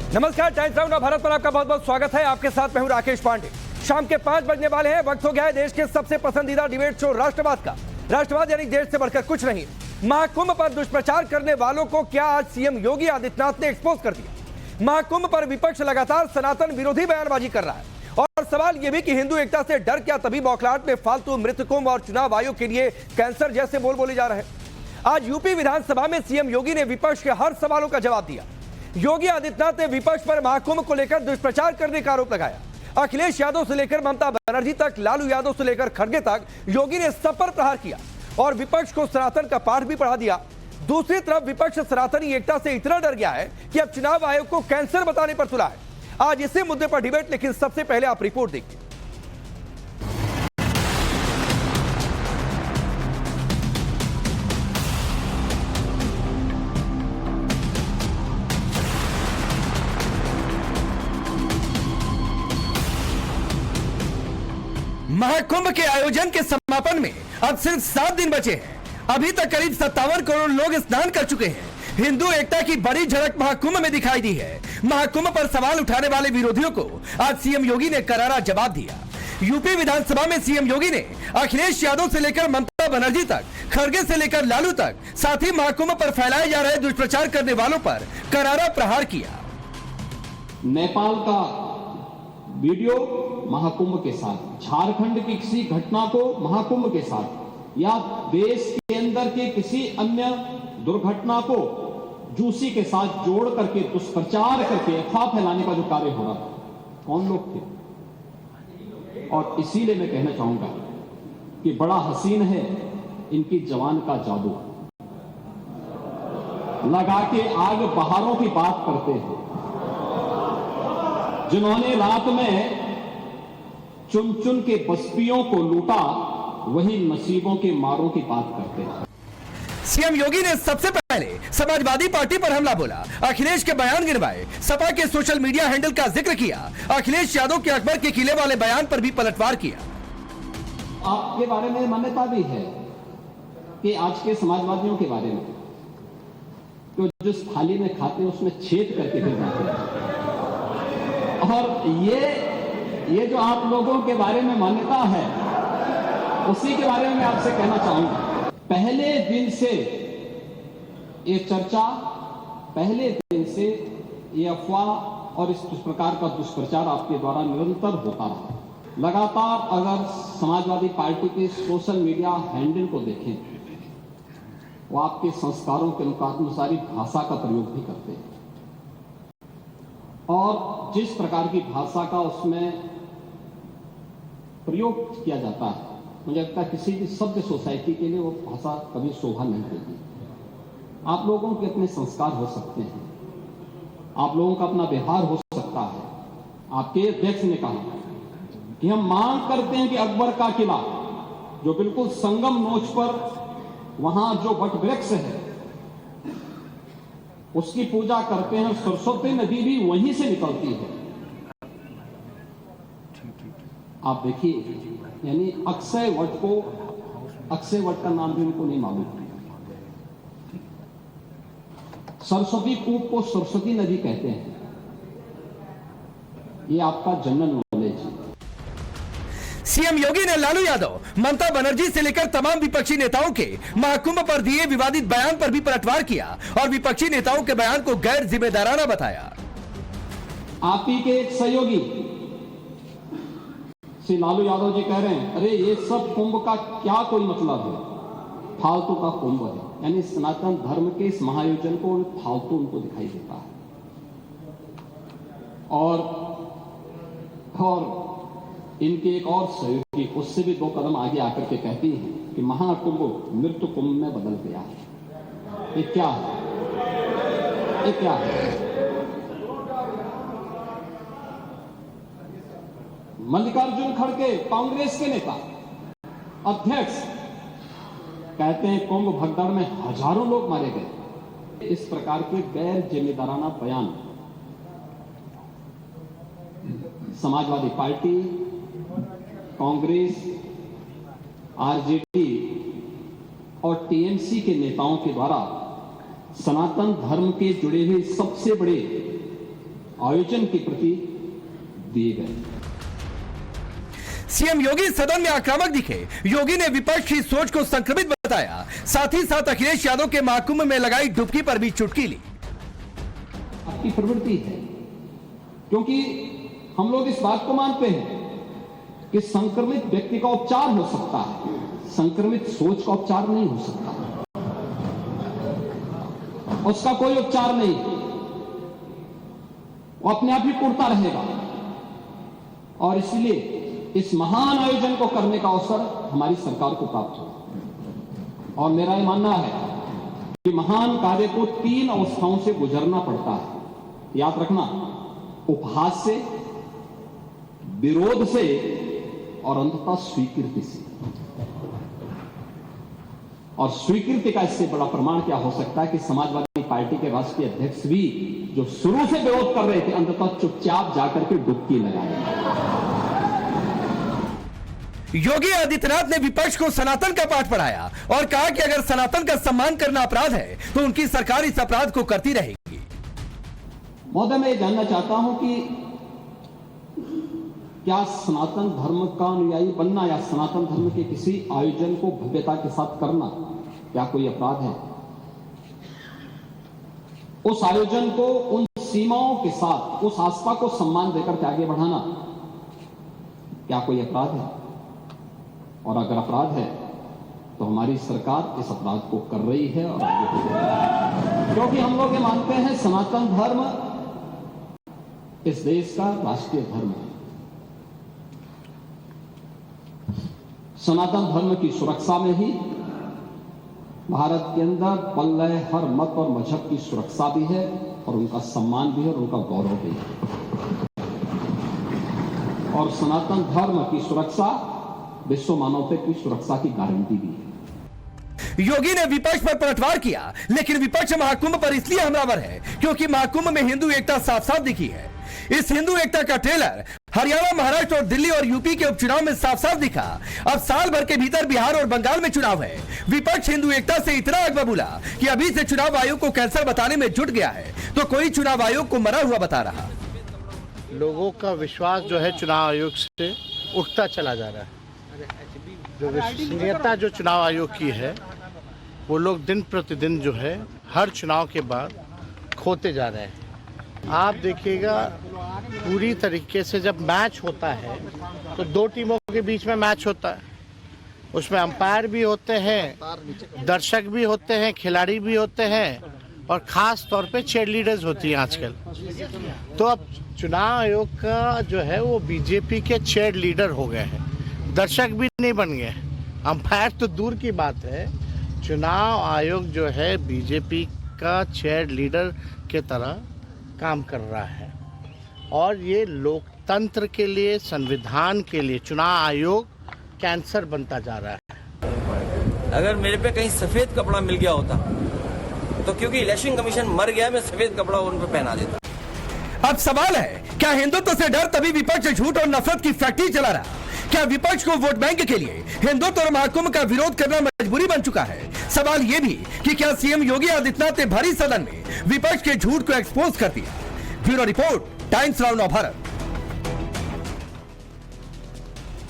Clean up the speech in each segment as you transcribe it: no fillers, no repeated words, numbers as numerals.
नमस्कार, times now Bharat पर आपका बहुत बहुत स्वागत है। आपके साथ मैं हूं राकेश पांडे। शाम के 5 बजने वाले हैं। वक्त हो गया है देश के सबसे पसंदीदा डिबेट शो राष्ट्रवाद का। राष्ट्रवाद यानी देश से बढ़कर कुछ नहीं। महाकुंभ पर दुष्प्रचार करने वालों को क्या आज सीएम योगी आदित्यनाथ ने एक्सपोज कर दिया। महाकुंभ पर विपक्ष लगातार सनातन विरोधी बयानबाजी कर रहा है और सवाल यह भी कि हिंदू एकता से डर क्या, तभी बौखलाहट में फालतू मृतकुंभ और चुनाव आयोग के लिए कैंसर जैसे बोल बोले जा रहे हैं। आज यूपी विधानसभा में सीएम योगी ने विपक्ष के हर सवालों का जवाब दिया। योगी आदित्यनाथ ने विपक्ष पर महाकुंभ को लेकर दुष्प्रचार करने का आरोप लगाया। अखिलेश यादव से लेकर ममता बनर्जी तक, लालू यादव से लेकर खड़गे तक योगी ने सब पर प्रहार किया और विपक्ष को सनातन का पाठ भी पढ़ा दिया। दूसरी तरफ विपक्ष सनातनी एकता से इतना डर गया है कि अब चुनाव आयोग को कैंसर बताने पर तुला है। आज इसी मुद्दे पर डिबेट, लेकिन सबसे पहले आप रिपोर्ट देखिए। महाकुंभ के आयोजन के समापन में अब सिर्फ 7 दिन बचे हैं। अभी तक करीब 57 करोड़ लोग स्नान कर चुके हैं। हिंदू एकता की बड़ी झलक महाकुंभ में दिखाई दी है। महाकुंभ पर सवाल उठाने वाले विरोधियों को आज सीएम योगी ने करारा जवाब दिया। यूपी विधानसभा में सीएम योगी ने अखिलेश यादव से लेकर ममता बनर्जी तक, खड़गे से लेकर लालू तक, साथ ही महाकुंभ पर फैलाए जा रहे दुष्प्रचार करने वालों पर करारा प्रहार किया। नेपाल का वीडियो महाकुंभ के साथ, झारखंड की किसी घटना को महाकुंभ के साथ, या देश के अंदर के किसी अन्य दुर्घटना को जूसी के साथ जोड़ करके दुष्प्रचार करके अफवाह फैलाने का जो कार्य हो रहा था, कौन लोग थे? और इसीलिए मैं कहना चाहूंगा कि बड़ा हसीन है इनकी जवान का जादू। लगा के आग बहारों की बात करते हैं। जिन्होंने रात में चुन चुन के बस्तियों को लूटा, वही नसीबों के मारों की बात करते हैं। सीएम योगी ने सबसे पहले समाजवादी पार्टी पर हमला बोला, अखिलेश के बयान गिरवाए, सपा के सोशल मीडिया हैंडल का जिक्र किया, अखिलेश यादव के अकबर के किले वाले बयान पर भी पलटवार किया। आपके बारे में मान्यता भी है कि आज के समाजवादियों के बारे में, तो जिस थाली में खाते हैं उसमें छेद करके फिर जाते हैं। और ये जो आप लोगों के बारे में मान्यता है, उसी के बारे में मैं आपसे कहना चाहूंगा। पहले दिन से ये चर्चा, पहले दिन से ये अफवाह और इस प्रकार का दुष्प्रचार आपके द्वारा निरंतर होता रहा। लगातार अगर समाजवादी पार्टी के सोशल मीडिया हैंडल को देखें, वो आपके संस्कारों के अनुसार भाषा का प्रयोग भी करते हैं और जिस प्रकार की भाषा का उसमें प्रयोग किया जाता है, मुझे लगता है किसी भी सभ्य सोसाइटी के लिए वो भाषा कभी शोभा नहीं देगी। आप लोगों के अपने संस्कार हो सकते हैं, आप लोगों का अपना व्यवहार हो सकता है। आपके अध्यक्ष ने कहा कि हम मांग करते हैं कि अकबर का किला, जो बिल्कुल संगम नोच पर वहां जो वट वृक्ष है, उसकी पूजा करते हैं। सरस्वती नदी भी वहीं से निकलती है। आप देखिए, यानी अक्षय वट का नाम भी उनको नहीं मालूम। सरस्वती कूप को सरस्वती नदी कहते हैं। ये आपका जनरल नॉलेज है। सीएम योगी ने लालू यादव, ममता बनर्जी से लेकर तमाम विपक्षी नेताओं के महाकुंभ पर दिए विवादित बयान पर भी पलटवार किया और विपक्षी नेताओं के बयान को गैर जिम्मेदाराना बताया। आप ही के एक सहयोगी श्री लालू यादव जी कह रहे हैं, अरे ये सब कुंभ का क्या कोई मतलब है, फालतू का कुंभ है। यानी सनातन धर्म के इस महायोजन को फालतू उनको दिखाई देता है। और इनके एक और सहयोगी उससे भी 2 कदम आगे आकर के कहती हैं कि महाकुंभ मृत्यु कुंभ में बदल गया है। ये क्या है? ये क्या है? मल्लिकार्जुन खड़गे, कांग्रेस के नेता, अध्यक्ष, कहते हैं कुंभ भगदड़ में हजारों लोग मारे गए। इस प्रकार के गैर जिम्मेदाराना बयान समाजवादी पार्टी, कांग्रेस, आरजेडी और टीएमसी के नेताओं के द्वारा सनातन धर्म के जुड़े हुए सबसे बड़े आयोजन के प्रति दिए गए। सीएम योगी सदन में आक्रामक दिखे। योगी ने विपक्ष की सोच को संक्रमित बताया, साथ ही साथ अखिलेश यादव के महाकुंभ में लगाई डुबकी पर भी चुटकी ली। आपकी प्रवृत्ति है, क्योंकि हम लोग इस बात को मानते हैं कि संक्रमित व्यक्ति का उपचार हो सकता है, संक्रमित सोच का उपचार नहीं हो सकता। उसका कोई उपचार नहीं, वो अपने आप ही टूटता रहेगा। और इसलिए इस महान आयोजन को करने का अवसर हमारी सरकार को प्राप्त हो। और मेरा यह मानना है कि महान कार्य को 3 अवस्थाओं से गुजरना पड़ता है। याद रखना, उपहास से, विरोध से और अंततः स्वीकृति से। और स्वीकृति का इससे बड़ा प्रमाण क्या हो सकता है कि समाजवादी पार्टी के राष्ट्रीय अध्यक्ष भी जो शुरू से विरोध कर रहे थे, अंततः चुपचाप जाकर के डुबकी लगाए। योगी आदित्यनाथ ने विपक्ष को सनातन का पाठ पढ़ाया और कहा कि अगर सनातन का सम्मान करना अपराध है तो उनकी सरकार इस अपराध को करती रहेगी। महोदय, मैं ये जानना चाहता हूं कि क्या सनातन धर्म का अनुयायी बनना या सनातन धर्म के किसी आयोजन को भव्यता के साथ करना क्या कोई अपराध है? उस आयोजन को उन सीमाओं के साथ, उस आस्था को सम्मान देकर के आगे बढ़ाना क्या कोई अपराध है? और अगर अपराध है तो हमारी सरकार इस अपराध को कर रही है और आगे बढ़ेगी। क्योंकि हम लोग ये मानते हैं सनातन धर्म इस देश का राष्ट्रीय धर्म है। सनातन धर्म की सुरक्षा में ही भारत के अंदर पल रहे हर मत और मजहब की सुरक्षा भी है और उनका सम्मान भी है और उनका गौरव भी है। और सनातन धर्म की सुरक्षा विश्व मानवता की सुरक्षा की गारंटी भी है। योगी ने विपक्ष पर पलटवार किया, लेकिन विपक्ष महाकुंभ पर इसलिए हमलावर है क्योंकि महाकुंभ में हिंदू एकता साफ साफ दिखी है। इस हिंदू एकता का ट्रेलर हरियाणा, महाराष्ट्र और दिल्ली और यूपी के उपचुनाव में साफ साफ दिखा। अब साल भर के भीतर बिहार और बंगाल में चुनाव है। विपक्ष हिंदू एकता से इतना आग बबूला कि अभी से चुनाव आयोग को कैंसर बताने में जुट गया है तो कोई चुनाव आयोग को मरा हुआ बता रहा। लोगों का विश्वास जो है चुनाव आयोग से उठता चला जा रहा है। जो विश्वसनीयता जो चुनाव आयोग की है वो लोग दिन प्रतिदिन जो है हर चुनाव के बाद खोते जा रहे हैं। आप देखिएगा पूरी तरीके से जब मैच होता है तो 2 टीमों के बीच में मैच होता है, उसमें अंपायर भी होते हैं, दर्शक भी होते हैं, खिलाड़ी भी होते हैं और ख़ास तौर पे चीयर लीडर्स होती हैं आजकल। तो अब चुनाव आयोग का जो है वो बीजेपी के चीयर लीडर हो गए हैं, दर्शक भी नहीं बन गए। अंपायर तो दूर की बात है, चुनाव आयोग जो है बीजेपी का चीयर लीडर के तरह काम कर रहा है। और ये लोकतंत्र के लिए, संविधान के लिए चुनाव आयोग कैंसर बनता जा रहा है। अगर मेरे पे कहीं सफ़ेद कपड़ा मिल गया होता तो क्योंकि इलेक्शन कमीशन मर गया, मैं सफ़ेद कपड़ा उन पर पहना देता। अब सवाल है, क्या हिंदुत्व से डर तभी विपक्ष झूठ और नफरत की फैक्ट्री चला रहा? क्या विपक्ष को वोट बैंक के लिए हिंदुत्व और महाकुंभ का विरोध करना मजबूरी बन चुका है? सवाल यह भी कि क्या सीएम योगी आदित्यनाथ ने भरी सदन में विपक्ष के झूठ को एक्सपोज कर दिया? Bureau report, times now Bharat.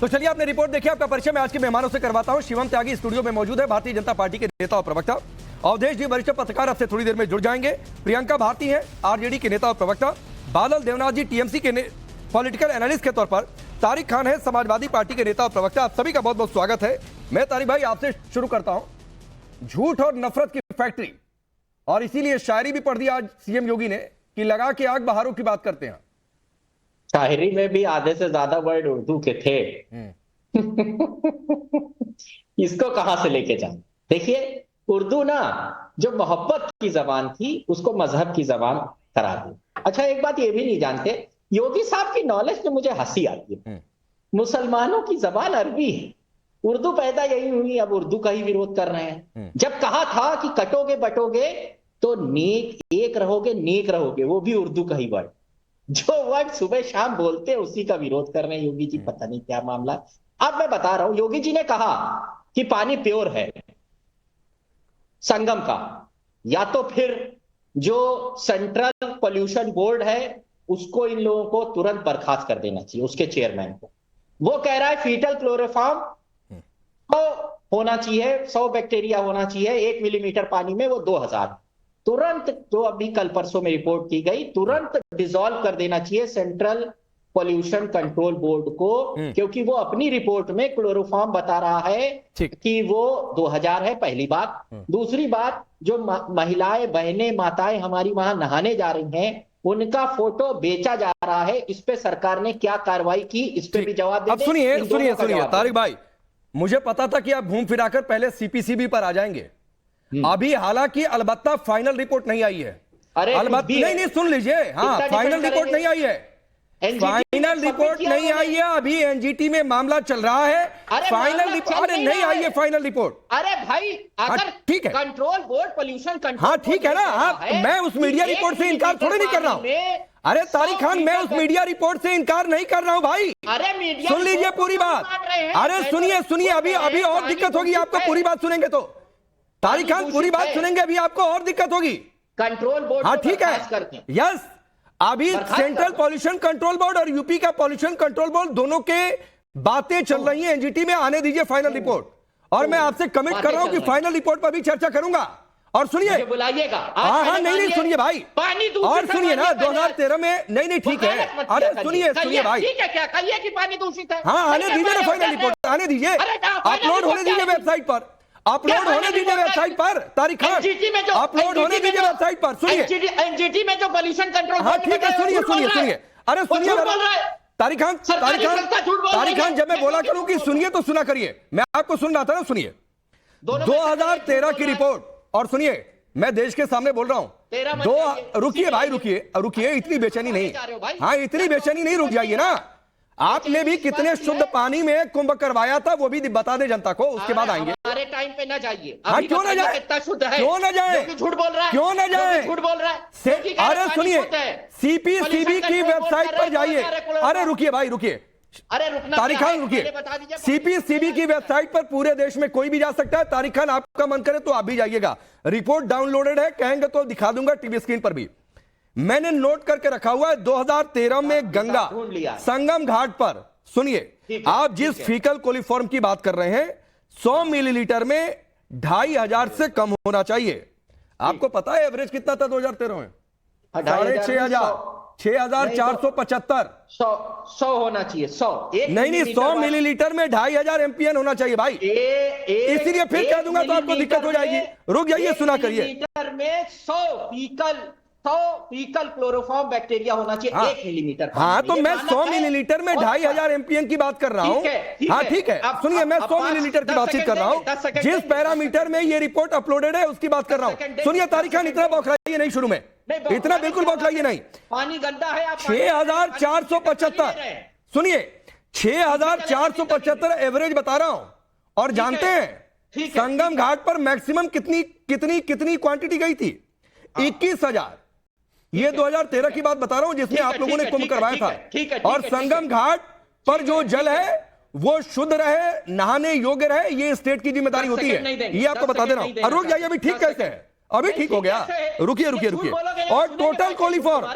तो चलिए, आपने रिपोर्ट देखी, आपका परिचय मैं आज के मेहमानों से करवाता हूं। शिवम त्यागी स्टूडियो में मौजूद है, भारतीय जनता पार्टी के नेता और प्रवक्ता। अवधेश जी, वरिष्ठ पत्रकार, आपसे थोड़ी देर में जुड़ जाएंगे। प्रियंका भारती है, आरजेडी के नेता और प्रवक्ता। बादल देवनाथ जी, टीएमसी के पॉलिटिकल एनालिस्ट के तौर पर। तारिक खान है, समाजवादी पार्टी के नेता और प्रवक्ता। आप सभी का बहुत बहुत स्वागत है। मैं तारिक भाई आपसे शुरू करता हूं। झूठ और नफरत की फैक्ट्री, और इसीलिए शायरी भी पढ़ दी आज सीएम योगी ने कि लगा के आग बहारों की बात करते हैं। शायरी में भी आधे से ज्यादा वर्ड उर्दू के थे। इसको कहां से लेके जाए? देखिए, उर्दू ना जो मोहब्बत की जबान थी उसको मजहब की जबान करा दी। अच्छा, एक बात ये भी नहीं जानते, योगी साहब की नॉलेज में मुझे हंसी आती है। मुसलमानों की जबान अरबी है, उर्दू पैदा यही हुई, अब उर्दू का ही विरोध कर रहे हैं। जब कहा था कि कटोगे बटोगे तो नेक एक रहोगे, नेक रहोगे, वो भी उर्दू का ही वर्ड। जो वर्ड सुबह शाम बोलते हैं उसी का विरोध कर रहे हैं योगी जी। पता नहीं क्या मामला। अब मैं बता रहा हूं, योगी जी ने कहा कि पानी प्योर है संगम का, या तो फिर जो सेंट्रल पोल्यूशन बोर्ड है उसको इन लोगों को तुरंत बर्खास्त कर देना चाहिए, उसके चेयरमैन को। वो कह रहा है फीटल क्लोरोफॉर्म 100 होना चाहिए, 100 बैक्टीरिया होना चाहिए 1 मिलीमीटर पानी में, वो 2000। तुरंत, जो अभी कल परसों में रिपोर्ट की गई, तुरंत डिसॉल्व कर देना चाहिए सेंट्रल पॉल्यूशन कंट्रोल बोर्ड को, क्योंकि वो अपनी रिपोर्ट में क्लोरोफॉर्म बता रहा है कि वो 2000 है, पहली बात। दूसरी बात, जो महिलाएं, बहनें, माताएं हमारी वहां नहाने जा रही हैं, उनका फोटो बेचा जा रहा है। इस पे सरकार ने क्या कार्रवाई की, इस पे भी जवाब दे। अब सुनिए तारिक भाई, मुझे पता था कि आप घूम फिराकर पहले सीपीसीबी पर आ जाएंगे। अभी हालांकि अलबत्ता फाइनल रिपोर्ट नहीं आई है। अरे नहीं, सुन लीजिए, हाँ, फाइनल रिपोर्ट नहीं आई है, फाइनल रिपोर्ट नहीं आई है। अभी एनजीटी में मामला चल रहा है, फाइनल रिपोर्ट अरे नहीं आई है, फाइनल रिपोर्ट। अरे भाई, अगर ठीक है, कंट्रोल बोर्ड, पोल्यूशन कंट्रोल, हाँ ठीक है ना, आप, मैं उस मीडिया रिपोर्ट से इनकार थोड़ी नहीं कर रहा हूं। अरे तारिक खान, मैं उस मीडिया रिपोर्ट से इनकार नहीं कर रहा हूं भाई। अरे मीडिया, सुन लीजिए पूरी बात। अरे सुनिए, अभी और दिक्कत होगी आपको, पूरी बात सुनेंगे तो। तारिक खान, पूरी बात सुनेंगे, अभी आपको और दिक्कत होगी। कंट्रोल बोर्ड, हाँ ठीक है, यस, अभी सेंट्रल पॉल्यूशन कंट्रोल बोर्ड और यूपी का पॉल्यूशन कंट्रोल बोर्ड दोनों के बातें चल रही हैं एनजीटी में, आने दीजिए फाइनल रिपोर्ट। और मैं आपसे कमिट कर रहा हूं कि फाइनल रिपोर्ट पर भी चर्चा करूंगा। और सुनिए, बुलाइएगा, हाँ, नहीं, सुनिए भाई, पानी और सुनिए ना, 2013 में, नहीं ठीक है, अरे सुनिए भाई, ठीक है, क्या कहिए कि पानी दूषित है, हाँ, आने दीजिए ना फाइनल रिपोर्ट, आने दीजिए, अपलोड होने दीजिए वेबसाइट पर, अपलोड होने दीजिए वेबसाइट पर। तारिक खान, अपलोड होने दीजिए वेबसाइट पर। सुनिए, एनजीटी में जो पोल्यूशन कंट्रोल, हाँ ठीक है, सुनिए, अरे सुनिए तारिक खान, जब मैं बोला करूं कि सुनिए तो सुना करिए, मैं आपको सुन रहा था ना, सुनिए 2013 की रिपोर्ट, और सुनिए, मैं देश के सामने बोल रहा हूं। रुकिए भाई, रुकिए, इतनी बेचैनी नहीं, हाँ इतनी बेचैनी नहीं, रुक जाइए ना। आपने भी कितने शुद्ध पानी में कुंभ करवाया था, वो भी बता दे जनता को, उसके बाद आएंगे। हमारे टाइम पे ना जाइए, हाँ क्यों ना जाए, कितना शुद्ध है, क्यों ना जाए, झूठ बोल रहा है, क्यों ना जाए, झूठ बोल रहा है। अरे सुनिए, सीपीसीबी की वेबसाइट पर जाइए। अरे रुकिए भाई, रुकिए, अरे रुकना, तारिक खान रुकिए, सीपीसीबी की वेबसाइट पर पूरे देश में कोई भी जा सकता है। तारिक खान, आपका मन करे तो आप भी जाइएगा, रिपोर्ट डाउनलोडेड है, कहेंगे तो दिखा दूंगा टीवी स्क्रीन पर भी। मैंने नोट करके रखा हुआ है, 2013 में गंगा संगम घाट पर, सुनिए, आप जिस फीकल कोलिफॉर्म की बात कर रहे हैं, 100 मिलीलीटर में 2500 से कम होना चाहिए। आपको पता है एवरेज कितना था 2013 में? 6,500, 6,475। 100 होना चाहिए, 100 नहीं, 100 मिलीलीटर में 2,500 एमपीएन होना चाहिए भाई। इसीलिए फिर कह दूंगा तो आपको दिक्कत हो जाएगी। रुक जाइए, सुना करिए। मिलीलीटर में 100 फीकल क्लोरोफॉर्म बैक्टीरिया होना चाहिए, 1 मिलीमीटर। हाँ, तो मैं 100 मिलीलीटर में 2,500 एमपीएन की बात कर रहा हूँ। हाँ ठीक है, सुनिए, मैं 100 मिलीलीटर की बातचीत कर रहा हूँ, जिस पैरामीटर में ये रिपोर्ट अपलोडेड है उसकी बात कर रहा हूँ। सुनिए तारिक खान, इतना बौखलाइए नहीं, शुरू में इतना बिल्कुल बौखलाइए नहीं। पानी गंदा है, 6,475, सुनिए 6,475 एवरेज बता रहा हूं। और जानते हैं संगम घाट पर मैक्सिमम कितनी क्वांटिटी गई थी? 21,000। ये 2013 की बात बता रहा हूं, जिसमें आप लोगों ने कुंभ करवाया था। और संगम घाट पर जो जल है वो शुद्ध रहे, नहाने योग्य रहे, ये स्टेट की जिम्मेदारी होती है, ये आपको बता दे रहा हूं। रुक जाइए, अभी ठीक कैसे है? अभी ठीक हो गया, रुकिए। और टोटल कोलिफॉर्म,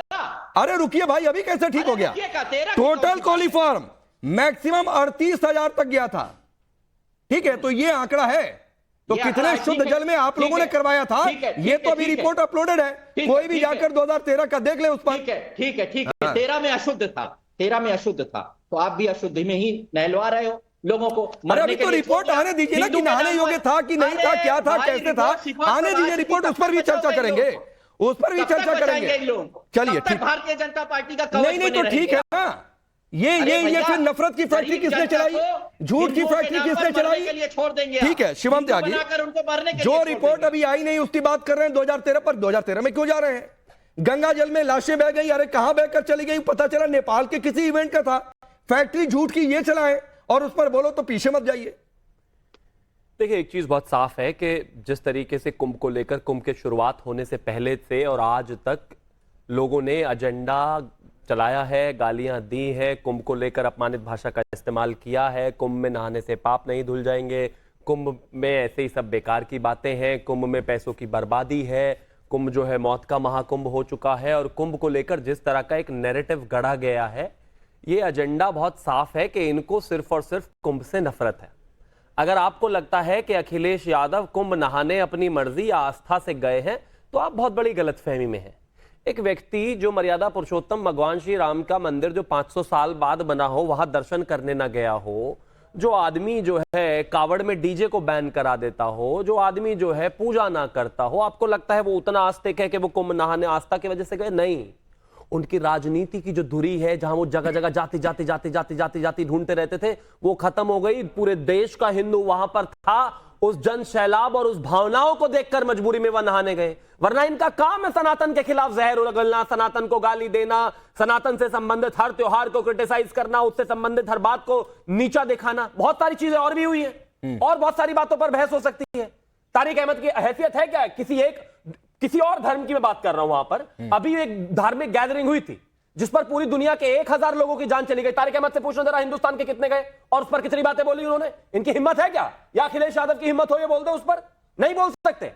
अरे रुकिए भाई, अभी कैसे ठीक हो गया? टोटल कोलिफॉर्म मैक्सिमम 38,000 तक गया था। ठीक है, तो ये आंकड़ा है। तो कितने शुद्ध जल में आप लोगों ने करवाया था, ये तो अभी रिपोर्ट अपलोडेड है, कोई भी जाकर 2013 का देख ले उस पर। ठीक है, 13 में अशुद्ध था, तो आप भी अशुद्धि में ही नहलवा रहे हो लोगों को। अरे अभी तो रिपोर्ट आने दीजिए ना, कि नहाने योग्य था कि नहीं था, क्या था, कैसे था, आने दीजिए रिपोर्ट, उस पर भी चर्चा करेंगे, चलिए ठीक। भारतीय जनता पार्टी का नहीं तो ठीक है ना। ये फिर नफरत की फैक्ट्री किसने चलाई, झूठ की फैक्ट्री किसने चलाई? छोड़ देंगे, ठीक है, शिवम त्यागी, जो रिपोर्ट अभी आई नहीं उसकी बात कर रहे हैं 2013 पर। 2013 में क्यों जा रहे हैं? गंगा जल में लाशें बह गई, अरे कहां बहकर चली गई पता चला नेपाल के किसी इवेंट का था। फैक्ट्री झूठ की ये चलाएं और उस पर बोलो तो पीछे मत जाइए। देखिए, एक चीज बहुत साफ है कि जिस तरीके से कुंभ को लेकर, कुंभ के शुरुआत होने से पहले से और आज तक लोगों ने एजेंडा चलाया है, गालियां दी है, कुंभ को लेकर अपमानित भाषा का इस्तेमाल किया है, कुंभ में नहाने से पाप नहीं धुल जाएंगे, कुंभ में ऐसे ही सब बेकार की बातें हैं, कुंभ में पैसों की बर्बादी है, कुंभ जो है मौत का महाकुंभ हो चुका है और कुंभ को लेकर जिस तरह का एक नैरेटिव गढ़ा गया है, ये एजेंडा बहुत साफ है कि इनको सिर्फ और सिर्फ कुंभ से नफरत है। अगर आपको लगता है कि अखिलेश यादव कुंभ नहाने अपनी मर्जी या आस्था से गए हैं तो आप बहुत बड़ी गलतफहमी में हैं। एक व्यक्ति जो मर्यादा पुरुषोत्तम भगवान श्री राम का मंदिर जो 500 साल बाद बना हो वहां दर्शन करने ना गया हो, जो आदमी जो है कावड़ में डीजे को बैन करा देता हो, जो आदमी जो है पूजा ना करता हो, आपको लगता है वो उतना आस्तिक है कि वो कुंभ नहाने आस्था की वजह से गए? नहीं। उनकी राजनीति की जो धुरी है, जहां वो जगह जगह जाति ढूंढते रहते थे, वो खत्म हो गई। पूरे देश का हिंदू वहां पर था, उस जन सैलाब और उस भावनाओं को देखकर मजबूरी में वह नहाने गए। वरना इनका काम है सनातन के खिलाफ जहर उगलना, सनातन को गाली देना, सनातन से संबंधित हर त्योहार को क्रिटिसाइज करना, उससे संबंधित हर बात को नीचा दिखाना। बहुत सारी चीजें और भी हुई है और बहुत सारी बातों पर बहस हो सकती है। तारिक अहमद की हैसियत है क्या? किसी और धर्म की मैं बात कर रहा हूं। वहां पर अभी एक धार्मिक गैदरिंग हुई थी जिस पर पूरी दुनिया के 1000 लोगों की जान चली गई। तारिक अहमद से पूछना जरा हिंदुस्तान के कितने गए और उस पर कितनी बातें बोली उन्होंने? इनकी हिम्मत है क्या? या अखिलेश यादव की हिम्मत हो ये बोल दे उस पर? नहीं बोल सकते।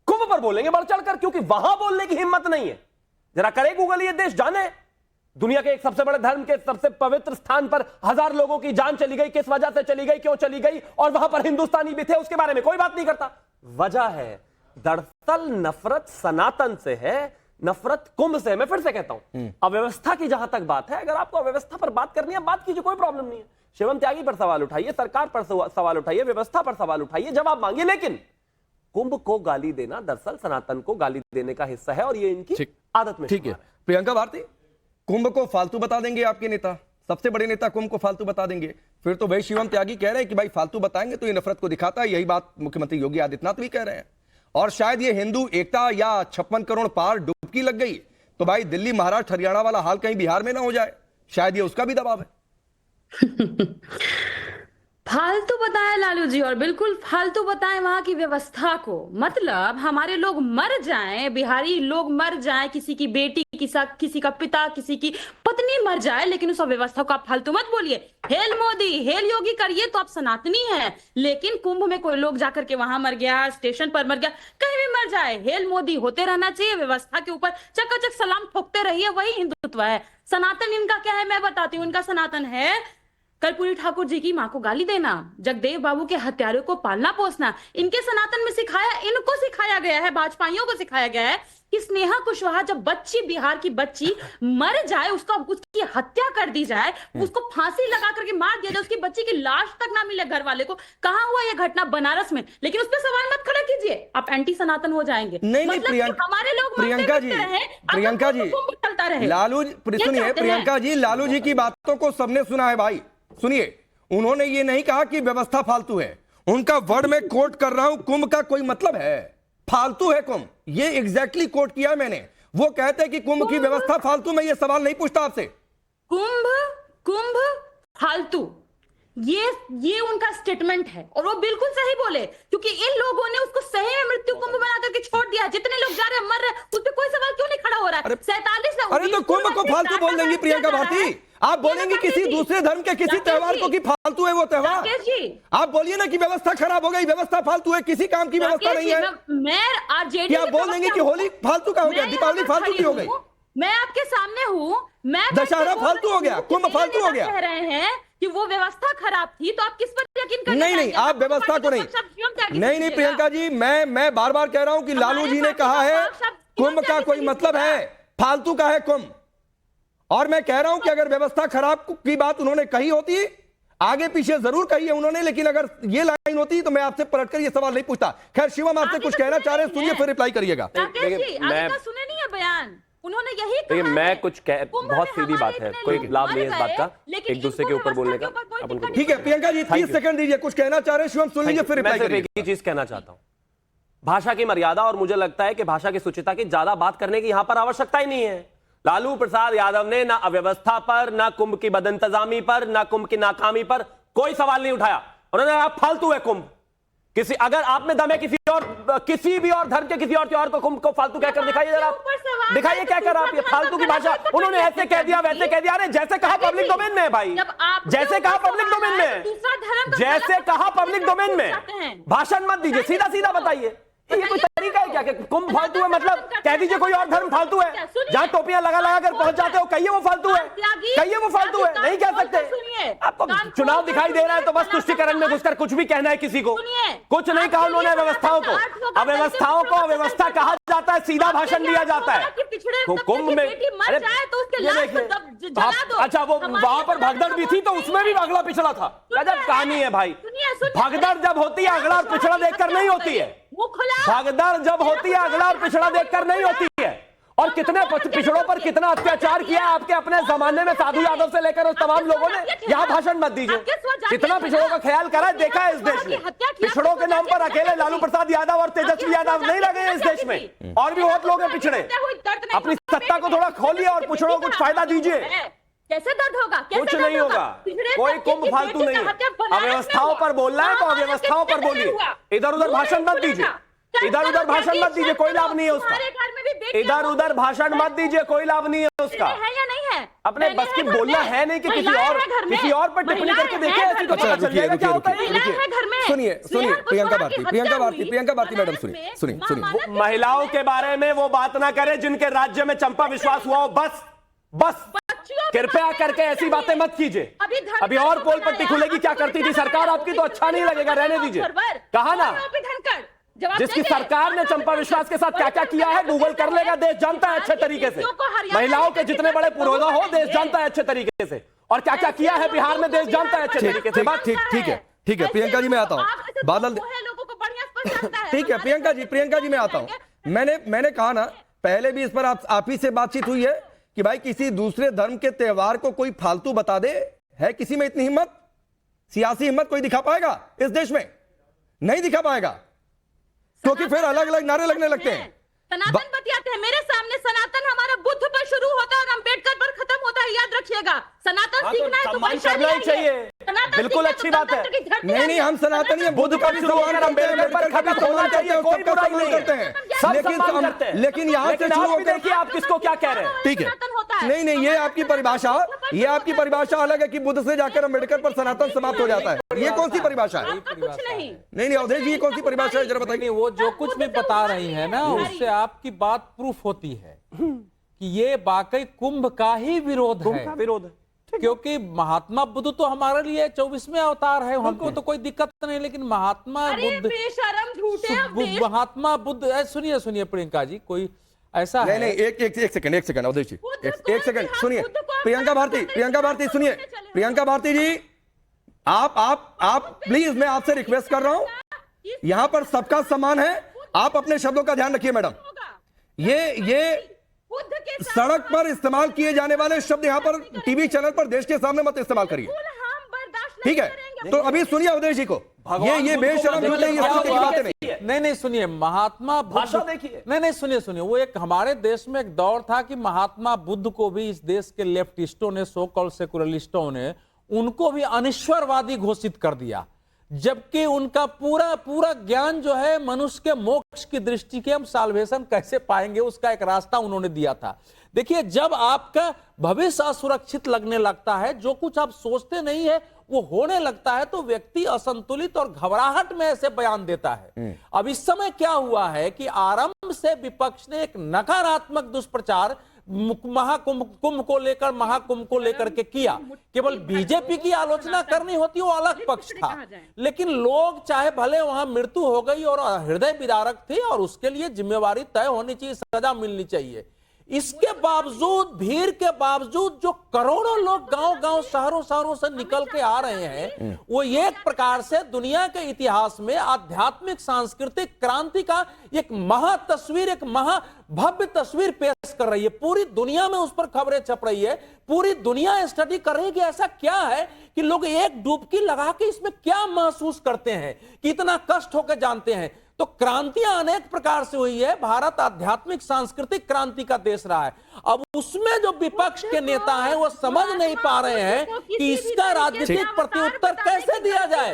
कुंभ पर बोलेंगे बढ़ चढ़कर, क्योंकि वहां बोलने की हिम्मत नहीं है। जरा करे गूगल, ये देश जाने दुनिया के एक सबसे बड़े धर्म के सबसे पवित्र स्थान पर 1000 लोगों की जान चली गई, किस वजह से चली गई, क्यों चली गई, और वहां पर हिंदुस्तानी भी थे, उसके बारे में कोई बात नहीं करता। वजह है दरअसल नफरत सनातन से है, नफरत कुंभ से। मैं फिर से कहता हूं, अव्यवस्था की जहां तक बात है, अगर आपको अव्यवस्था पर बात करनी है, बात कीजिए, कोई प्रॉब्लम नहीं है। शिवम त्यागी पर सवाल उठाइए, सरकार पर सवाल उठाइए, व्यवस्था पर सवाल उठाइए, जवाब मांगिए। लेकिन कुंभ को गाली देना दरअसल सनातन को गाली देने का हिस्सा है और ये इनकी आदत में। ठीक है प्रियंका भारती, कुंभ को फालतू बता देंगे आपके नेता, सबसे बड़े नेता कुंभ को फालतू बता देंगे, फिर तो भाई शिवम त्यागी कह रहे हैं कि भाई फालतू बताएंगे तो ये नफरत को दिखाता है। यही बात मुख्यमंत्री योगी आदित्यनाथ भी कह रहे हैं। और शायद ये हिंदू एकता या 56 करोड़ पार डुबकी लग गई तो भाई दिल्ली महाराष्ट्र हरियाणा वाला हाल कहीं बिहार में ना हो जाए, शायद ये उसका भी दबाव है। फालतू बताया लालू जी, और बिल्कुल फालतू बताएं वहां की व्यवस्था को। मतलब हमारे लोग मर जाएं, बिहारी लोग मर जाएं, किसी की बेटी, किसी का पिता, किसी की पत्नी मर जाए, लेकिन उस व्यवस्था को आप फालतू मत बोलिए। हेल मोदी, हेल योगी करिए तो आप सनातनी हैं। लेकिन कुंभ में कोई लोग जाकर के वहां मर गया, स्टेशन पर मर गया, कहीं भी मर जाए, हेल मोदी होते रहना चाहिए। व्यवस्था के ऊपर चकाचक सलाम ठोकते रहिए, वही हिंदुत्व है। सनातन इनका क्या है मैं बताती हूँ। इनका सनातन है कर्पूरी ठाकुर जी की मां को गाली देना, जगदेव बाबू के हत्यारों को पालना पोसना। इनके सनातन में इनको सिखाया गया है, भाजपाइयों को सिखाया गया है कि स्नेहा कुशवाहा जब बिहार की बच्ची मर जाए, उसकी हत्या कर दी जाए, उसको फांसी लगा करके मार दिया जाए, उसकी बच्ची की लाश तक ना मिले घर वाले को। कहां हुआ यह घटना? बनारस में। लेकिन उस पर सवाल मत खड़ा कीजिए, आप एंटी सनातन हो जाएंगे। नहीं, हमारे लोग प्रियंका जी, चलता रहे। लालू सुनिए, प्रियंका जी, लालू जी की बातों को सबने सुना है भाई। सुनिए, उन्होंने ये नहीं कहा कि व्यवस्था फालतू है, उनका वर्ड में कोट कर रहा हूं, कुंभ का कोई मतलब है, फालतू है कुंभ, ये एग्जैक्टली कोट किया मैंने। वो कहते हैं कि कुंभ की व्यवस्था फालतू। मैं ये सवाल नहीं पूछता आपसे। कुंभ फालतू, ये उनका स्टेटमेंट है और वो बिल्कुल सही बोले, क्योंकि इन लोगों ने उसको सही में मृत्यु कुंभ बना करके छोड़ दिया। जितने लोग जा रहे हैं, मर रहे हैं, उस पर कोई सवाल क्यों नहीं खड़ा हो रहा है? 47 अरे तो कुंभ को फालतू बोल देंगी प्रियंका भारती? आप बोलेंगे किसी दूसरे धर्म के किसी त्योहार को कि फालतू है वो त्योहार? आप बोलिए ना कि व्यवस्था खराब हो गई, व्यवस्था फालतू है, किसी काम की व्यवस्था नहीं है। मैं आरजेडी आप बोल देंगे कि होली फालतू का हो गया, दीपावली फालतू की हो गई। मैं आपके सामने हूँ, मैं दशहरा फालतू हो गया, कुंभ फालतू हो गया। कह रहे हैं कि वो व्यवस्था खराब थी, तो आप किस पर यकीन करते हैं? नहीं, आप व्यवस्था को नहीं प्रियंका जी, मैं बार बार कह रहा हूं कि लालू जी ने कहा है कुंभ का कोई मतलब है, फालतू का है कुंभ। और मैं कह रहा हूं कि अगर व्यवस्था खराब की बात उन्होंने कही होती, आगे पीछे जरूर कही है उन्होंने, लेकिन अगर ये लाइन होती तो मैं आपसे पलटकर ये सवाल नहीं पूछता। खैर शिवम, आपसे कुछ कहना चाह रहे हैं, सुनिए फिर रिप्लाई करिएगा। सुने नहीं है बयान, उन्होंने यही कहा। मैं कुछ बहुत सीधी बात है, कोई लाभ नहीं है इस बात का, एक दूसरे के ऊपर बोलने का। ठीक है प्रियंका जी, 30 सेकंड दीजिए, कुछ कहना चाह रहे हैं शिवम, सुन लीजिए फिर रिप्लाई करिए। एक ही चीज कहना चाहता हूं, भाषा की मर्यादा, और मुझे लगता है कि भाषा की सुचिता की ज्यादा बात करने की यहां पर आवश्यकता ही नहीं है। लालू प्रसाद यादव ने ना अव्यवस्था पर, ना कुंभ की बदइंतजामी पर, ना कुंभ की नाकामी पर कोई सवाल नहीं उठाया। उन्होंने कहा फालतू है कुंभ। अगर आप में दम है किसी भी और धर्म के किसी और त्योहार को कुंभ को फालतू कहकर दिखाइए जरा, दिखाइए क्या कर आप ये फालतू की भाषा। उन्होंने ऐसे कह दिया, वैसे कह दिया। अरे जैसे कहा पब्लिक डोमेन में है भाई, जैसे कहा पब्लिक डोमेन में, जैसे कहा पब्लिक डोमेन में, भाषण मत दीजिए, सीधा सीधा बताइए। तो ये कोई तरीका है क्या कि कुंभ फालतू है? मतलब कह दीजिए कोई और धर्म फालतू है, जहां टोपियां लगा लगा कर पहुंच जाते हो, कहिए वो फालतू है, कहिए वो फालतू है, नहीं कह सकते। आपको चुनाव दिखाई दे रहा है तो बस तुष्टिकरण में घुसकर कुछ भी कहना है किसी को, कुछ नहीं कहा उन्होंने व्यवस्थाओं को। अव्यवस्थाओं को अव्यवस्था कहा जाता है, सीधा भाषण दिया जाता है। कुंभ में अच्छा वो वहां पर भगदड़ भी थी तो उसमें भी अगला पिछड़ा था। गजब कहानी है भाई। भगदड़ जब होती है अगला और पिछड़ा देखकर नहीं होती है, भगदड़ जब होती है अगला और पिछड़ा देखकर नहीं होती है। और कितने पिछड़ों पर कितना अत्याचार किया आपके अपने जमाने में, साधु यादव से लेकर उस तमाम लोगों ने। यहाँ भाषण मत दीजिए, कितना पिछड़ों का ख्याल करा देखा है इस देश में। पिछड़ों के नाम पर अकेले लालू प्रसाद यादव और तेजस्वी यादव नहीं लगे इस देश में, और भी बहुत लोग हैं पिछड़े। अपनी सत्ता को थोड़ा खोलिए और पिछड़ों को कुछ फायदा दीजिए। कैसे दर्द होगा? कुछ नहीं होगा, कोई कुंभ फालतू नहीं है। अव्यवस्थाओं पर बोलना है तो अव्यवस्थाओं पर बोलिए, इधर उधर भाषण मत दीजिए, इधर उधर भाषण मत दीजिए, कोई लाभ नहीं है उसका। इधर उधर भाषण मत दीजिए, कोई लाभ नहीं है उसका। है या नहीं है? अपने बस की बोलना है नहीं कि किसी और पर टिप्पणी करके देखिए, ऐसी तो पता चल जाएगा क्या होता है। सुनिए सुनिए प्रियंका भारती मैडम, सुनिए। महिलाओं के बारे में वो बात ना करें जिनके राज्य में चंपा विश्वास हुआ हो, बस कृपया करके ऐसी बातें मत कीजिए। अभी और पोल पट्टी खुलेगी, क्या करती थी सरकार आपकी, तो अच्छा नहीं लगेगा, रहने दीजिए। कहा ना, जिसकी सरकार ने चंपा विश्वास के साथ क्या क्या किया है गूगल कर लेगा, देश जानता है अच्छे तरीके से। महिलाओं के जितने बड़े पुरोधा हो देश जानता है अच्छे तरीके से, और क्या क्या किया है बिहार में देश जानता है अच्छे तरीके से। बात ठीक है प्रियंका जी मैं आता हूँ, बादल ठीक है प्रियंका जी मैं आता हूँ। मैंने कहा ना पहले भी इस पर आप ही से बातचीत हुई है कि भाई किसी दूसरे धर्म के त्योहार को कोई फालतू बता दे, है किसी में इतनी हिम्मत, सियासी हिम्मत कोई दिखा पाएगा इस देश में? नहीं दिखा पाएगा, क्योंकि फिर अलग अलग नारे लगने लगते हैं। सनातन बतियाते हैं, मेरे सामने सनातन हमारा बुद्ध पर शुरू होता है और अम्बेडकर पर खत्म होता है, याद रखिएगा। सनातन सीखना है तो सम्मान करना ही चाहिए, बिल्कुल अच्छी बात है। नहीं हम सनातनी हैं, बुद्ध का भी सम्मान करते हैं, अम्बेडकर का भी सम्मान करते हैं, कोई बुराई नहीं करते हैं, लेकिन यहाँ से शुरू होकर देखिए आप किसको क्या कह रहे हैं। ठीक है, नहीं ये आपकी परिभाषा अलग है कि बुद्ध से जाकर अम्बेडकर पर सनातन समाप्त हो जाता है। ये कौन सी परिभाषा है? नहीं अवधेश जी, ये कौन सी परिभाषा है जरा बताइए। वो जो कुछ भी बता रही है ना, उससे आपकी बात प्रूफ होती है कि ये वाकई कुंभ का ही विरोध है। क्योंकि महात्मा बुद्ध तो हमारे लिए 24वें अवतार है, हमको तो कोई दिक्कत नहीं, लेकिन महात्मा बुद्ध महात्मा बुद्ध सुनिए प्रियंका जी, कोई ऐसा नहीं एक सेकंड अवधेश जी, एक सेकंड सुनिए। प्रियंका भारती सुनिए। प्रियंका भारती जी आप प्लीज, मैं आपसे रिक्वेस्ट कर रहा हूं, यहां पर सबका सम्मान है, आप अपने शब्दों का ध्यान रखिए मैडम। ये सड़क पर इस्तेमाल किए जाने वाले शब्द यहां पर टीवी चैनल पर देश के सामने मत इस्तेमाल करिए, ठीक है? तो अभी सुनिए अवधेश जी को, ये बेशरम झूठे ये बातें नहीं सुनिए। महात्मा भाषा देखिए, नहीं सुनिए, वो एक हमारे देश में एक दौर था कि महात्मा बुद्ध को भी इस देश के लेफ्टिस्टों ने, सो कॉल्ड सेकुलरिस्टों ने, उनको भी अनिश्वरवादी घोषित कर दिया, जबकि उनका पूरा ज्ञान जो है मनुष्य के मोक्ष की दृष्टि के, हम साल्वेशन कैसे पाएंगे उसका एक रास्ता उन्होंने दिया था। देखिए, जब आपका भविष्य असुरक्षित लगने लगता है, जो कुछ आप सोचते नहीं है वो होने लगता है, तो व्यक्ति असंतुलित और घबराहट में ऐसे बयान देता है। अब इस समय क्या हुआ है कि आरंभ से विपक्ष ने एक नकारात्मक दुष्प्रचार महाकुंभ को लेकर के किया। केवल बीजेपी की आलोचना करनी होती, वो अलग पक्ष था, लेकिन लोग चाहे भले वहां मृत्यु हो गई और हृदय विदारक थे और उसके लिए जिम्मेवारी तय होनी चाहिए, सजा मिलनी चाहिए। इसके बावजूद, भीड़ के बावजूद, जो करोड़ों लोग गांव शहरों से निकल के आ रहे हैं, वो एक प्रकार से दुनिया के इतिहास में आध्यात्मिक सांस्कृतिक क्रांति का एक महातस्वीर, एक महाभव्य तस्वीर पेश कर रही है। पूरी दुनिया में उस पर खबरें छप रही है, पूरी दुनिया स्टडी कर रही है कि ऐसा क्या है कि लोग एक डुबकी लगा के इसमें क्या महसूस करते हैं, कितना कष्ट होकर जानते हैं। तो क्रांतियां अनेक प्रकार से हुई है, भारत आध्यात्मिक सांस्कृतिक क्रांति का देश रहा है। अब उसमें जो विपक्ष के नेता हैं वो समझ नहीं पा रहे हैं कि इसका राजनीतिक प्रत्युत्तर कैसे दिया जाए।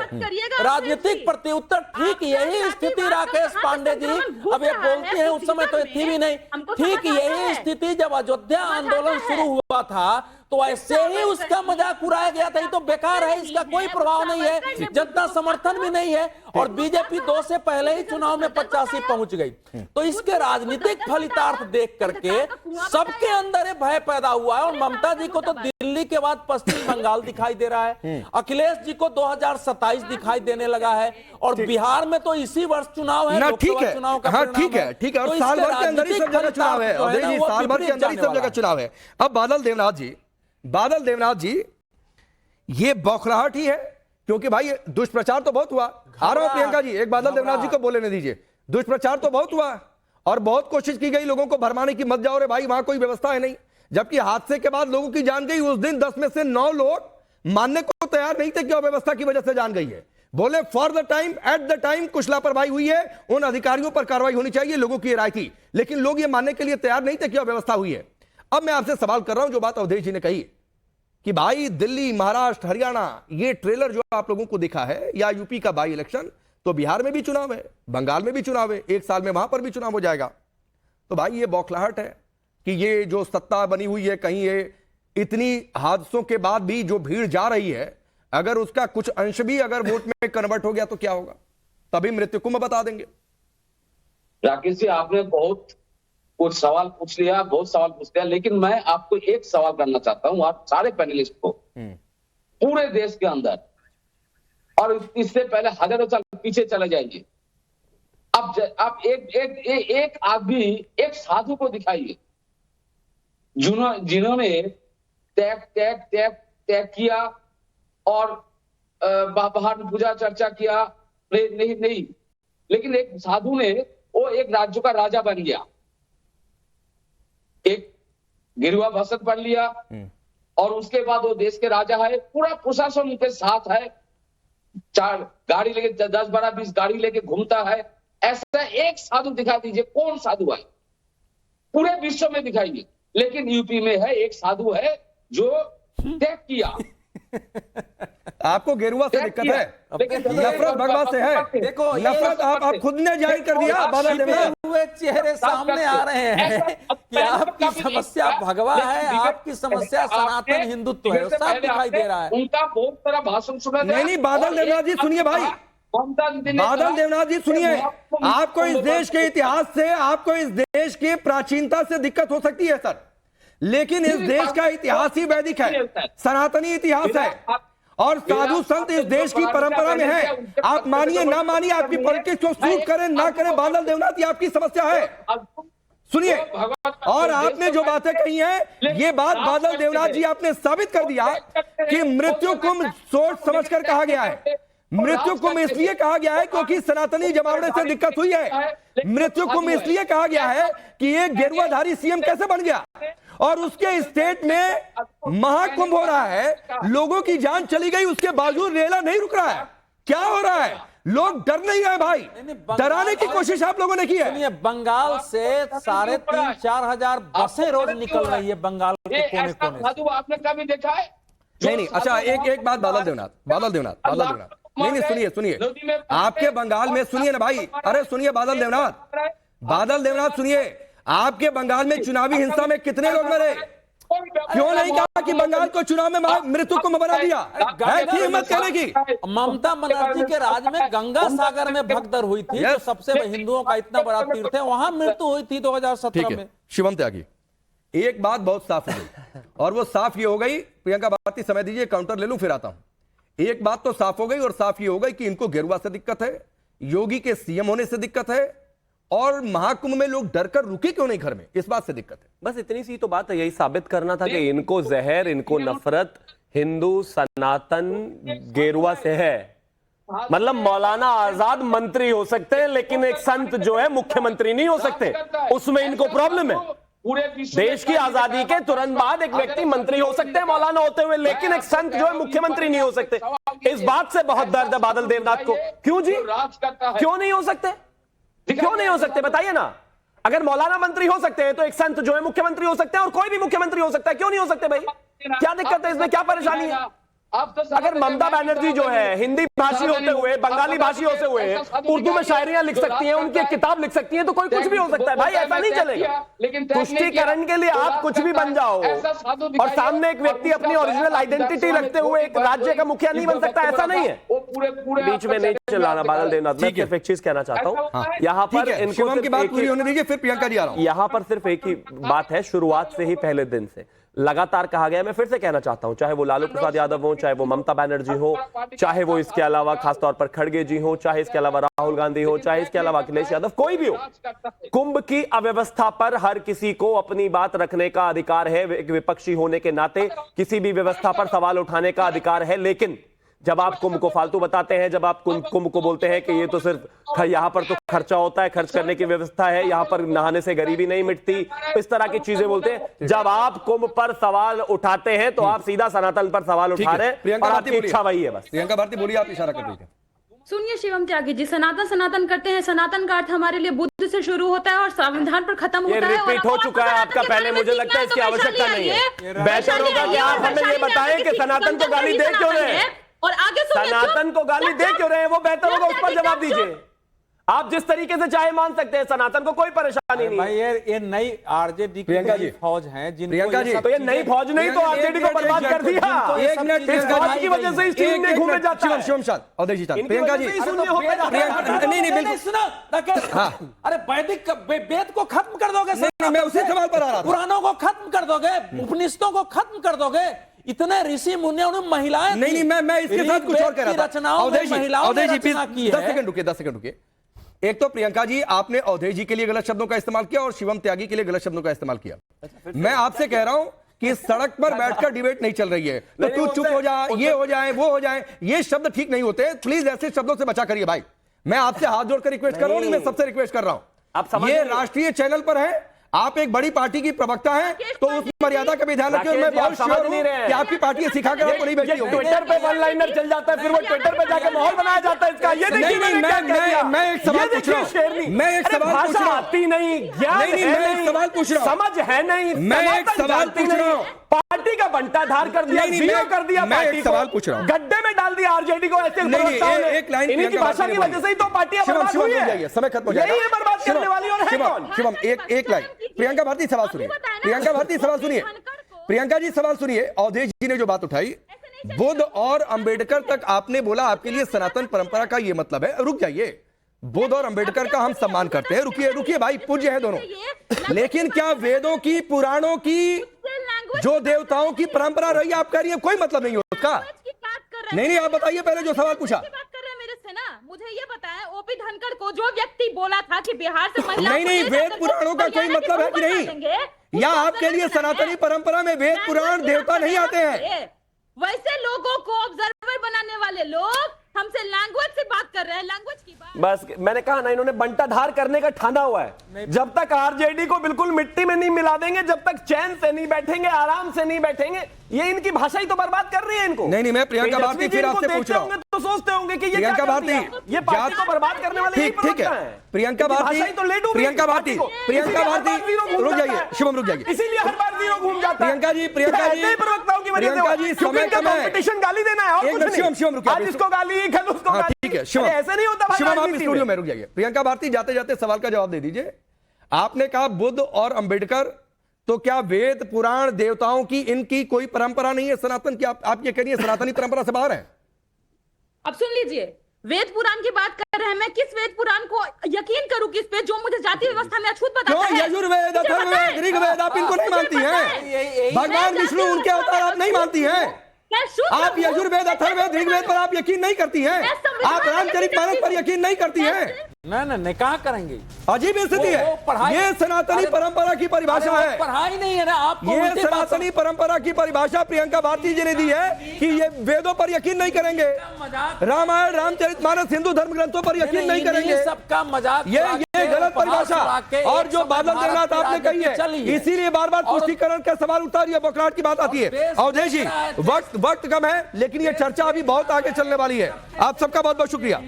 राजनीतिक प्रत्युत्तर, ठीक यही स्थिति राकेश पांडे जी अब ये बोलते हैं, उस समय तो थी भी नहीं, ठीक यही स्थिति जब अयोध्या आंदोलन शुरू हुआ था तो ऐसे ही उसका मजाक उड़ाया गया था। ये तो बेकार है, इसका कोई प्रभाव नहीं है, जनता समर्थन भी नहीं है, और बीजेपी 2 से पहले ही चुनाव में 85 पहुंच गई। तो इसके राजनीतिक फलितार्थ देख करके सबके अंदर भय पैदा हुआ है। और ममता जी को तो दिल्ली के बाद पश्चिम बंगाल दिखाई दे रहा है, अखिलेश जी को 2027 दिखाई देने लगा है, और बिहार में तो इसी वर्ष चुनाव है, लोकसभा चुनाव का। हाँ ठीक है, ठीक है, और साल भर के अंदर ही सब जगह चुनाव है, साल भर के अंदर ही सब जगह चुनाव है। अब बादल देवनाथ जी ये बौखलाहट ही है, क्योंकि भाई दुष्प्रचार तो बहुत हुआ। आ रहा हूं प्रियंका जी, एक बादल देवनाथ जी को बोलने दीजिए। दुष्प्रचार तो बहुत हुआ और बहुत कोशिश की गई लोगों को भरमाने की, मत जाओ रे भाई वहां कोई व्यवस्था है नहीं। जबकि हादसे के बाद लोगों की जान गई, उस दिन 10 में से 9 लोग मानने को तैयार नहीं थे कि अव्यवस्था की वजह से जान गई है। बोले for the time, at the time कुछ लापरवाही हुई है, उन अधिकारियों पर कार्रवाई होनी चाहिए, लोगों की राय थी। लेकिन लोग ये मानने के लिए तैयार नहीं थे कि अव्यवस्था हुई है। अब मैं आपसे सवाल कर रहा हूं, जो बात अवधेश जी ने कही कि भाई दिल्ली, महाराष्ट्र, हरियाणा, ये ट्रेलर जो आप लोगों को दिखा है, या यूपी का बाई इलेक्शन, तो बिहार में भी चुनाव है, बंगाल में भी चुनाव है, एक साल में वहां पर भी चुनाव हो जाएगा। तो भाई ये बौखलाहट है कि ये जो सत्ता बनी हुई है, कहीं ये इतनी हादसों के बाद भी जो भीड़ जा रही है, अगर उसका कुछ अंश भी अगर वोट में कन्वर्ट हो गया तो क्या होगा? तभी मृत्यु कुंभ बता देंगे। राकेश जी, आपने बहुत कुछ सवाल पूछ लिया, बहुत सवाल पूछ लिया, लेकिन मैं आपको एक सवाल करना चाहता हूं, आप सारे पैनलिस्ट को। पूरे देश के अंदर, और इससे पहले हजारों साल पीछे चले जाइए, अब एक आदमी, एक साधु को दिखाइए जिन्होंने त्याग किया और बाहर पूजा चर्चा किया, नहीं, लेकिन एक साधु ने, वो एक राज्य का राजा बन गया, एक गिरुआ भसत बन लिया, और उसके बाद वो देश के राजा है, पूरा प्रशासन उनके साथ है, 4 गाड़ी लेके 10-12-20 गाड़ी लेके घूमता है। ऐसा एक साधु दिखा दीजिए, कौन साधु है? पूरे विश्व में दिखाइए, लेकिन यूपी में है एक साधु है जो त्याग किया। आपको गेरुआ से दिक्कत है, नफरत भगवा से है। देखो नफरत आप खुद ने जाहिर कर दिया। बादल देवनाथ हुए चेहरे सामने आ रहे हैं कि आपकी समस्या भगवा है, आपकी समस्या सनातन हिंदुत्व है, सब दिखाई दे रहा है। उनका बहुत सारा भाषण सुना। नहीं, बादल देवनाथ जी सुनिए भाई, बादल देवनाथ जी सुनिए, आपको इस देश के इतिहास से, आपको इस देश की प्राचीनता से दिक्कत हो सकती है सर, लेकिन इस देश का इतिहास ही वैदिक है, सनातनी इतिहास है, और साधु संत इस देश की परंपरा में है। आप मानिए ना मानिए, आपकी पॉलिटिक्स को सूट करें ना करें, बादल देवनाथ, ये आपकी समस्या है। सुनिए, और आपने जो बातें कही हैं, ये बात बादल देवनाथ जी आपने साबित कर दिया कि मृत्यु कुंभ सोच समझकर कहा गया है। मृत्यु कुंभ इसलिए कहा गया है क्योंकि सनातनी जमावड़े से दिक्कत हुई है। मृत्यु कुंभ इसलिए कहा गया है कि एक गेरुआधारी सीएम कैसे बन गया, और उसके स्टेट में महाकुंभ हो रहा है, लोगों की जान चली गई, उसके बावजूद रेला नहीं रुक रहा है। क्या हो रहा है? लोग डर नहीं गए भाई, डराने की कोशिश आप लोगों ने की है। बंगाल से 3,500-4 हजार बसें रोज निकल रही है बंगाल के कोने कोने। आपने कभी देखा है? नहीं, अच्छा एक बात बादल देवनाथ, नहीं सुनिए, आपके बंगाल में, सुनिए ना भाई, अरे सुनिए बादल देवनाथ सुनिए, आपके बंगाल में चुनावी हिंसा में कितने लोग मरे? क्यों नहीं कहा कि बंगाल को चुनाव में मृत्यु कुंभ बना दिया? है हिम्मत कहने की? ममता बनर्जी के राज में गंगा सागर में भगदड़ हुई थी, जो सबसे हिंदुओं का इतना बड़ा तीर्थ है, वहां मृत्यु हुई थी 2017 में। शिवम त्यागी, एक बात बहुत साफ हो गई, और वो साफ ये हो गई, प्रियंका भारती समय दीजिए, काउंटर ले लूं फिर आता हूं। एक बात तो साफ हो गई, और साफ ये हो गई कि इनको गेरुआ से दिक्कत है, योगी के सीएम होने से दिक्कत है, और महाकुंभ में लोग डरकर रुके क्यों नहीं घर में, इस बात से दिक्कत है। बस इतनी सी तो बात है, यही साबित करना था कि इनको जहर, इनको नफरत हिंदू सनातन गेरुआ से है। मतलब मौलाना आजाद मंत्री हो सकते हैं, लेकिन एक संत जो है मुख्यमंत्री नहीं हो सकते, उसमें इनको प्रॉब्लम है। देश की आजादी के तुरंत बाद एक व्यक्ति मंत्री हो सकते हैं मौलाना होते हुए, लेकिन एक संत जो है मुख्यमंत्री नहीं हो सकते। इस बात से बहुत दर्द है बादल देवनाथ को। क्यों जी, क्यों नहीं हो सकते? क्यों नहीं हो सकते बताइए ना। अगर मौलाना मंत्री हो सकते हैं तो एक संत जो है मुख्यमंत्री हो सकते हैं, और कोई भी मुख्यमंत्री हो सकता है, क्यों नहीं हो सकते भाई? क्या दिक्कत है इसमें, क्या परेशानी है? आप तो समझ अगर रहे ममता हैं, बनर्जी जो है हिंदी भाषी होते हुए, बंगाली भाषी होते हुए उर्दू में शायरियां लिख सकती हैं, उनकी एक किताब लिख सकती हैं, तो कोई कुछ भी हो सकता है भाई, ऐसा नहीं चलेगा। तुष्टीकरण के लिए आप कुछ भी बन जाओ और सामने एक व्यक्ति अपनी ओरिजिनल आइडेंटिटी रखते हुए एक राज्य का मुखिया नहीं बन सकता, ऐसा नहीं है। बीच में नहीं चिल्लाना बादल देवनाथ, मैं सिर्फ एक चीज कहना चाहता हूँ, यहाँ पर इनको शिवम की बात पूरी होने दीजिए, फिर प्रियंका जी आ रहा हूं। यहाँ पर सिर्फ एक ही बात है, शुरुआत से ही पहले दिन से लगातार कहा गया, मैं फिर से कहना चाहता हूं, चाहे वो लालू प्रसाद यादव हो, चाहे वो ममता बनर्जी हो, चाहे वो इसके अलावा खासतौर पर खड़गे जी हो, चाहे इसके अलावा राहुल गांधी हो, चाहे इसके अलावा अखिलेश यादव, कोई भी हो, कुंभ की अव्यवस्था पर हर किसी को अपनी बात रखने का अधिकार है, एक विपक्षी होने के नाते किसी भी व्यवस्था पर सवाल उठाने का अधिकार है। लेकिन जब आप कुंभ को फालतू बताते हैं, जब आप कुंभ को बोलते हैं कि ये तो सिर्फ यहाँ पर तो खर्चा होता है, खर्च करने की व्यवस्था है, यहाँ पर नहाने से गरीबी नहीं मिटती, इस तरह की चीजें बोलते हैं, जब आप कुंभ पर सवाल उठाते हैं तो आप सीधा सनातन पर सवाल उठा रहे हैं और आपकी इच्छा वही है बस। प्रियंका भारती बोलिए, आप इशारा कर दीजिए। सुनिए शिवम त्यागी जी, सनातन सनातन करते हैं, सनातन का अर्थ हमारे लिए बुद्ध से शुरू होता है और संविधान पर खत्म होता है। ये रिपीट हो चुका है आपका पहले, मुझे लगता है इसकी आवश्यकता नहीं है। बेहतर होगा कि आप हमें ये बताएं कि सनातन को गाली दे क्यों रहे हैं, और आगे सनातन को गाली दे क्यों रहे हैं, वो बेहतर होगा उस पर जवाब दीजिए। आप जिस तरीके से चाहे मान सकते हैं, सनातन को कोई परेशानी नहीं भाई। ये नई आरजेडी की फौज है, प्रियंका जी, तो ये नई फौज नहीं तो आरजेडी को बर्बाद कर दिया। एक मिनट, इस फौज की वजह से इस टीम में घूमे जाता है। शिवम शांत, अवधेश जी, प्रियंका जी, नहीं बिल्कुल सुनो राकेश, अरे वैदिक वेद को खत्म कर दोगे, मैं उसी सवाल पर आ रहा था। पुराणों को खत्म कर दोगे, उपनिषदों को खत्म कर दोगे, इतने ऋषि मुनि उन्होंने महिलाएं, नहीं मैं इसके साथ कुछ और कह रहा था। अवधेश जी प्लीज 10 सेकंड रुकिए। एक तो प्रियंका जी, आपने अवधेश जी के लिए गलत शब्दों का इस्तेमाल किया और शिवम त्यागी के लिए गलत शब्दों का इस्तेमाल किया। मैं आपसे कह रहा हूं कि सड़क पर बैठकर डिबेट नहीं चल रही है, तो तू चुप हो जा, ये हो जाए, वो हो जाए, ये शब्द ठीक नहीं होते। प्लीज ऐसे शब्दों से बचा करिए भाई। मैं आपसे हाथ जोड़कर रिक्वेस्ट कर रहा हूं, मैं सबसे रिक्वेस्ट कर रहा हूं। ये राष्ट्रीय चैनल पर है, आप एक बड़ी पार्टी की प्रवक्ता हैं, तो उस मर्यादा का भी ध्यान रखिए। मैं बहुत श्योर हूं कि आपकी पार्टी सिखाकर आपको नहीं बैठी होगी। ट्विटर पे वन लाइनर चल जाता है, फिर वो ट्विटर पे जाकर माहौल बनाया जाता है इसका। ये देखिए मैं एक सवाल पूछ रहा हूं, मैं एक सवाल पूछ रहा हूं, आती नहीं, ज्ञान मैं एक सवाल पूछ रहा हूं, समझ है नहीं, मैं एक सवाल पूछ रहा हूं, पार्टी का बंटाधार कर दिया, जीरो कर दिया, मैं एक सवाल पूछ रहा हूं, गड्ढे में डाल दिया आरजेडी को। ऐसे एक लाइन इन्हीं की भाषा की वजह से ही तो पार्टियां बर्बाद हुई है। समय खत्म हो जाएगा, यही है बर्बाद करने वाली। और है कौन? शिवम एक लाइन, प्रियंका भारती सवाल सुनिए, प्रियंका भारती सवाल सुनिए, प्रियंका जी सवाल सुनिए। अवधेश जी ने जो बात उठाई, बुद्ध और अंबेडकर तक आपने बोला आपके लिए सनातन परंपरा का ये मतलब है। रुक जाइए, बुद्ध और अंबेडकर का हम सम्मान करते हैं, रुकिए भाई, पूज्य है दोनों, लेकिन क्या वेदों की, पुराणों की, जो देवताओं की परंपरा रही है, आप कह रही है कोई मतलब नहीं है उसका? नहीं आप बताइए पहले जो सवाल पूछा। मुझे ये बताएं, ओपी धनखड़ को जो व्यक्ति बोला था कि बिहार से महिला, नहीं वेद पुराणों का कोई मतलब है कि नहीं? या आपके लिए सनातनी परंपरा में वेद पुराण देवता नहीं आते हैं? वैसे लोगों को ऑब्जर्वर बनाने वाले लोग हमसे लैंग्वेज से बात कर रहे हैं, लैंग्वेज की बात। बस मैंने कहा ना, इन्होंने बंटाधार करने का ठाना हुआ है। जब तक आरजेडी को बिल्कुल मिट्टी में नहीं मिला देंगे, जब तक चैन से नहीं बैठेंगे, आराम से नहीं बैठेंगे, ये इनकी भाषा ही तो बर्बाद कर रही है इनको। नहीं मैं प्रियंका भारती फिर आपसे पूछ रहा हूं, तो सोचते होंगे कि ये प्रियंका भारती, ये पार्टी को बर्बाद करने वाले ठीक है। प्रियंका भारती, प्रियंका भारती रुक जाइए, शिवम रुक जाइए, इसीलिए हर बार जीरो घूम जाता है। प्रियंका जी समय कम है, कंपटीशन गाली देना है और कुछ नहीं। शिवम रुक, आज इसको गाली, कल उसको गाली, ठीक है शिवम, ऐसे नहीं होता। शिवम आप स्टूडियो में रुक जाइए। प्रियंका भारती जाते जाते सवाल का जवाब दे दीजिए। आपने कहा बुद्ध और अंबेडकर, तो क्या वेद पुराण देवताओं की, इनकी कोई परंपरा नहीं है सनातन की? आप ये कह रही है सनातनी परंपरा से बाहर है? अब सुन लीजिए, वेद पुराण की बात कर रहे हैं, मैं किस वेद पुराण को यकीन करूं किस पे, जो मुझे जाति व्यवस्था में अछूत बताता है? यजुर्वेद, अथर्ववेद, ऋग्वेद, आप इनको नहीं मानती हैं? भगवान विष्णु उनके अवतार आप नहीं मानती हैं? आप यजुर्वेद, अथर्ववेद, ऋग्वेद पर आप यकीन नहीं करती हैं? आप रामचरितमानस पर यकीन नहीं करती हैं? नहीं कहाँ करेंगे? अजीब स्थिति है। ये सनातनी परंपरा की परिभाषा है, पढ़ाई नहीं है ना आपको। ये सनातनी परंपरा की परिभाषा प्रियंका भारती जी ने दी है कि ये वेदों पर यकीन नहीं करेंगे, रामायण, रामचरितमानस, हिंदू धर्म ग्रंथों पर यकीन नहीं करेंगे। सबका मजाक, ये गलत परिभाषा और जो बादल देवनाथ आपने कही है, इसीलिए बार बार पुष्टिकरण का सवाल उतारिए, बौखलाहट की बात आती है। अवधेश जी वक्त कम है, लेकिन ये चर्चा अभी बहुत आगे चलने वाली है। आप सबका बहुत बहुत शुक्रिया।